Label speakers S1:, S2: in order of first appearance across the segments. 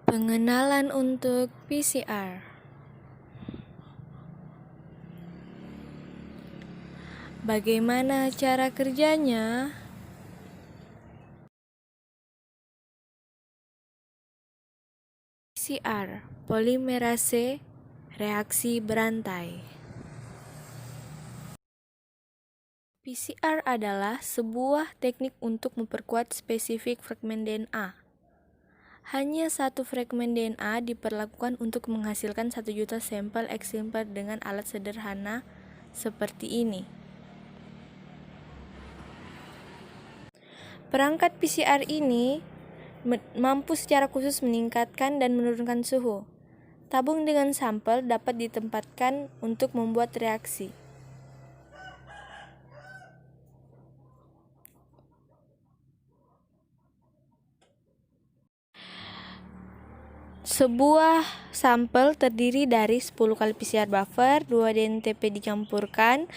S1: Pengenalan untuk PCR. Bagaimana cara kerjanya? PCR, polimerase reaksi berantai. PCR adalah sebuah teknik untuk memperkuat spesifik fragmen DNA. Hanya satu fragmen DNA diperlakukan untuk menghasilkan 1 juta sampel exemplar dengan alat sederhana seperti ini. Perangkat PCR ini mampu secara khusus meningkatkan dan menurunkan suhu. Tabung dengan sampel dapat ditempatkan untuk membuat reaksi. Sebuah sampel terdiri dari 10 kali PCR buffer, 2 DNTP dicampurkan,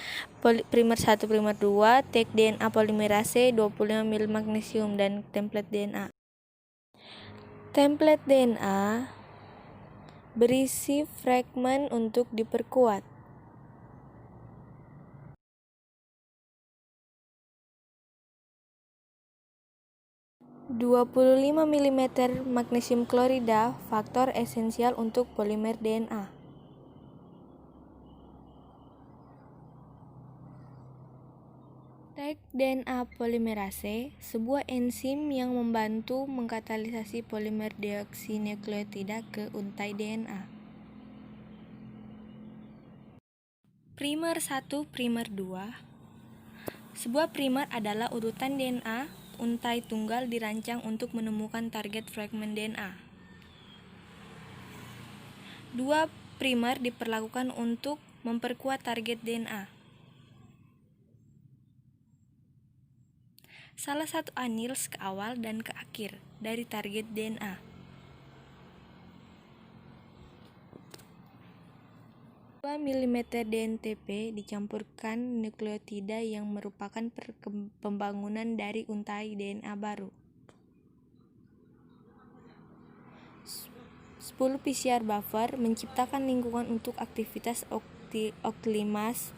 S1: primer 1, primer 2, tag DNA polimerase, 25 ml magnesium, dan template DNA. Template DNA berisi fragmen untuk diperkuat. "25 mm magnesium klorida, faktor esensial untuk polimer DNA. Tag DNA polimerase, sebuah enzim yang membantu mengkatalisasi polimer deoksinukleotida ke untai DNA. Primer 1, primer 2. Sebuah primer adalah urutan DNA untai tunggal dirancang untuk menemukan target fragmen DNA. 2 primer diperlakukan untuk memperkuat target DNA. Salah satu anils ke awal dan ke akhir dari target DNA. 2 mm DNTP dicampurkan nukleotida yang merupakan pembangunan dari untai DNA baru. 10 PCR buffer menciptakan lingkungan untuk aktivitas oklimas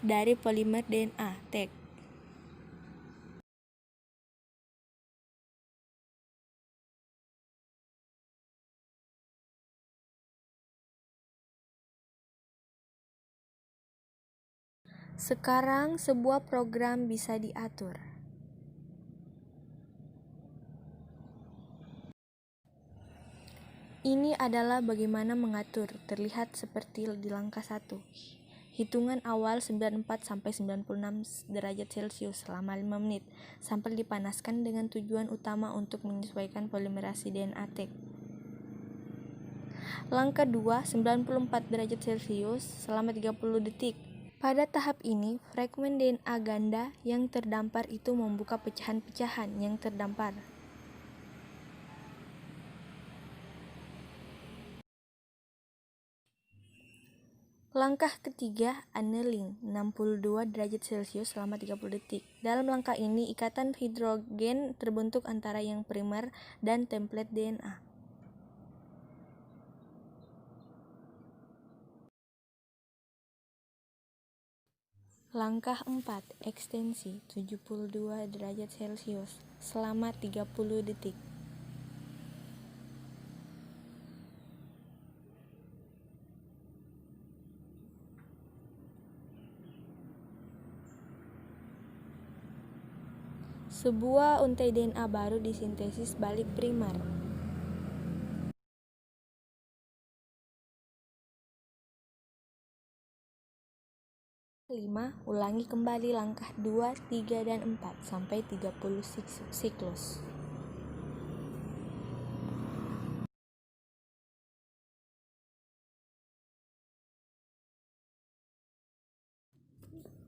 S1: dari polimer DNA tag. Sekarang sebuah program bisa diatur. Ini adalah bagaimana mengatur, terlihat seperti di langkah 1. Hitungan awal 94-96 derajat Celcius selama 5 menit. Sampel dipanaskan dengan tujuan utama untuk menyesuaikan polimerasi DNA tag. Langkah 2, 94 derajat Celcius selama 30 detik. Pada tahap ini, fragmen DNA ganda yang terdampar itu membuka pecahan-pecahan yang terdampar. Langkah ketiga, annealing 62 derajat Celcius selama 30 detik. Dalam langkah ini, ikatan hidrogen terbentuk antara yang primer dan template DNA. Langkah 4, ekstensi 72 derajat Celcius selama 30 detik. Sebuah untai DNA baru disintesis balik primer. 5. Ulangi kembali langkah 2, 3, dan 4 sampai 30 siklus.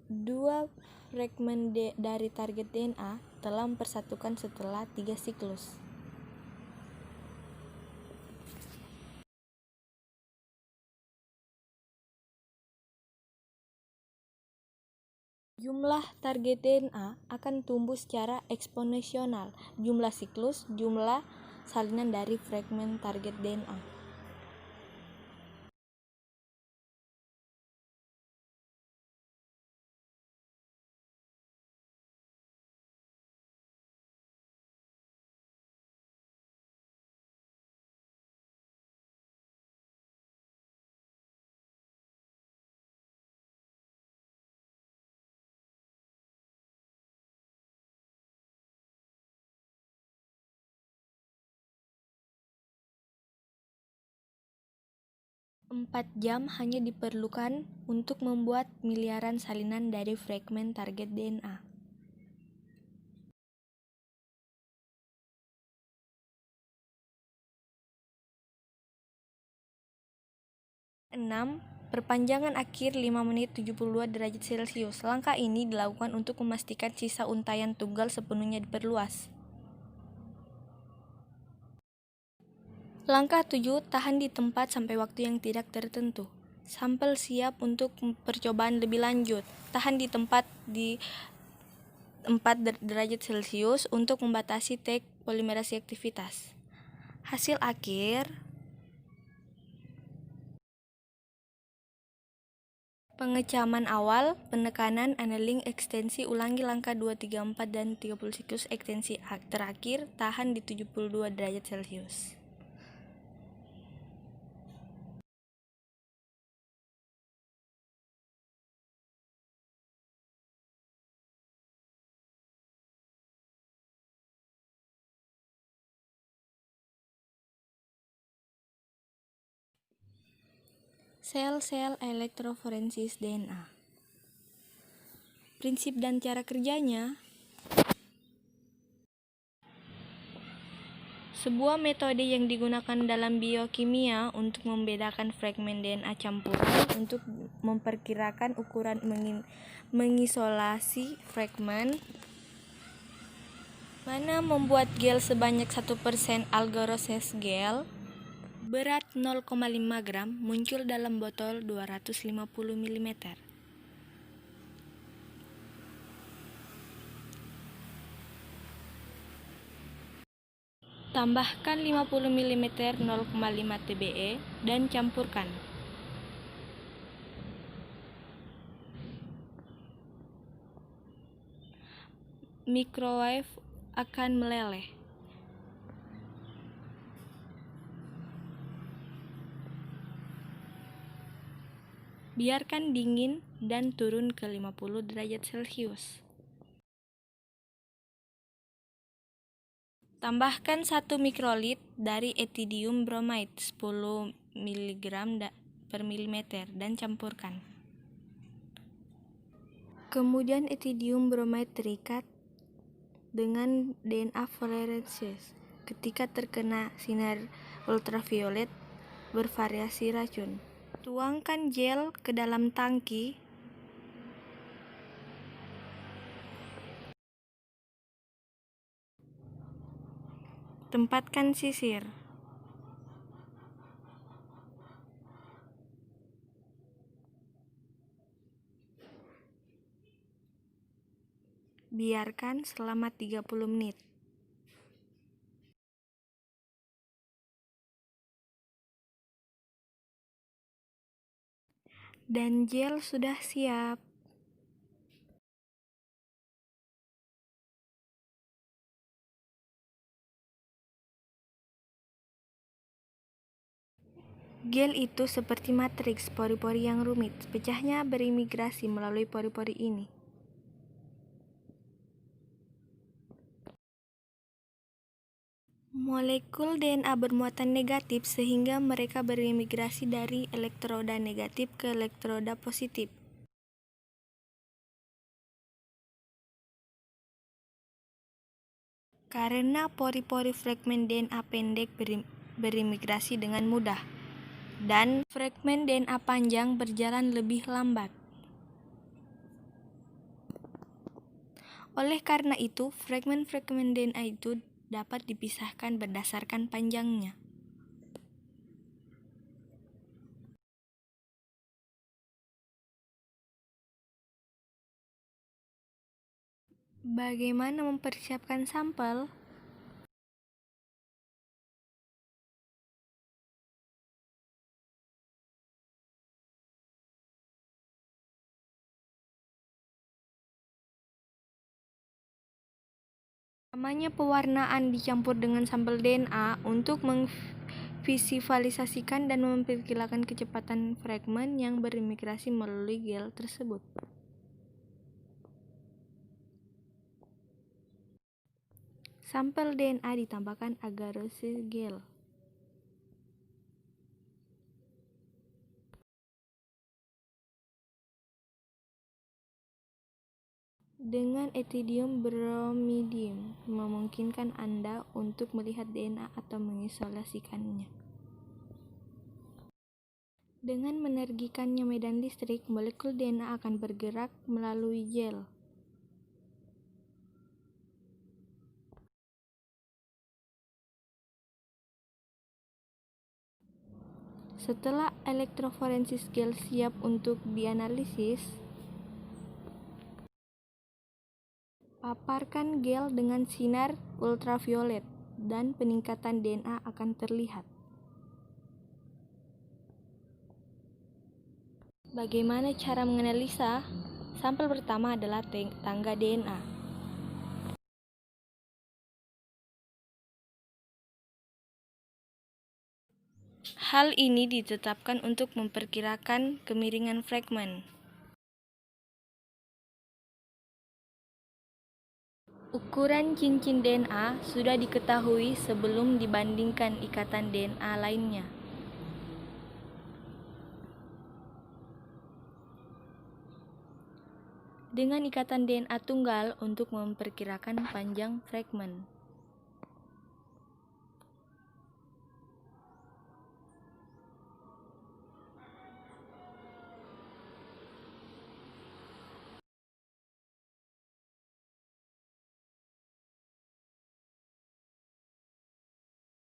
S1: Dua fragmen dari target DNA telah mempersatukan setelah 3 siklus. Jumlah target DNA akan tumbuh secara eksponensial. Jumlah siklus, jumlah salinan dari fragmen target DNA. Empat jam hanya diperlukan untuk membuat miliaran salinan dari fragmen target DNA. 6. Perpanjangan akhir 5 menit 72 derajat Celcius. Langkah ini dilakukan untuk memastikan sisa untaian tunggal sepenuhnya diperluas. Langkah 7. Tahan di tempat sampai waktu yang tidak tertentu. Sampel siap untuk percobaan lebih lanjut. Tahan di tempat di 4 derajat Celcius untuk membatasi tek polimerasi aktivitas. Hasil akhir: pengecaman awal, penekanan, annealing, ekstensi, ulangi langkah 2, 3, 4, dan 30 siklus, ekstensi terakhir, tahan di 72 derajat Celcius. Sel-sel elektroforensis DNA. Prinsip dan cara kerjanya: sebuah metode yang digunakan dalam biokimia untuk membedakan fragmen DNA campuran untuk memperkirakan ukuran mengisolasi fragmen mana membuat gel sebanyak 1% agaroses gel berat 0,5 gram muncul dalam botol 250 ml. Tambahkan 50 ml 0,5 TBE dan campurkan. Microwave akan meleleh. Biarkan dingin dan turun ke 50 derajat Celcius. Tambahkan 1 mikrolit dari ethidium bromide 10 mg per milimeter dan campurkan. Kemudian ethidium bromide terikat dengan DNA fluorescens. Ketika terkena sinar ultraviolet bervariasi racun. Tuangkan gel ke dalam tangki. Tempatkan sisir. Biarkan selama 30 menit. Dan gel sudah siap. Gel itu seperti matriks pori-pori yang rumit. Pecahnya berimigrasi melalui pori-pori ini. Molekul DNA bermuatan negatif sehingga mereka berimigrasi dari elektroda negatif ke elektroda positif. Karena pori-pori fragmen DNA pendek berimigrasi dengan mudah, dan fragmen DNA panjang berjalan lebih lambat. Oleh karena itu, fragmen-fragmen DNA itu dapat dipisahkan berdasarkan panjangnya. Bagaimana mempersiapkan sampel? Namanya pewarnaan dicampur dengan sampel DNA untuk memvisualisasikan dan memperkirakan kecepatan fragmen yang berimigrasi melalui gel tersebut. Sampel DNA ditambahkan agarose gel. Dengan ethidium bromidium memungkinkan Anda untuk melihat DNA atau mengisolasikannya. Dengan menerbitkannya medan listrik, molekul DNA akan bergerak melalui gel. Setelah elektroforensis gel siap untuk dianalisis, paparkan gel dengan sinar ultraviolet dan peningkatan DNA akan terlihat. Bagaimana cara menganalisa? Sampel pertama adalah tangga DNA. Hal ini ditetapkan untuk memperkirakan kemiringan fragmen. Ukuran cincin DNA sudah diketahui sebelum dibandingkan ikatan DNA lainnya. Dengan ikatan DNA tunggal untuk memperkirakan panjang fragmen.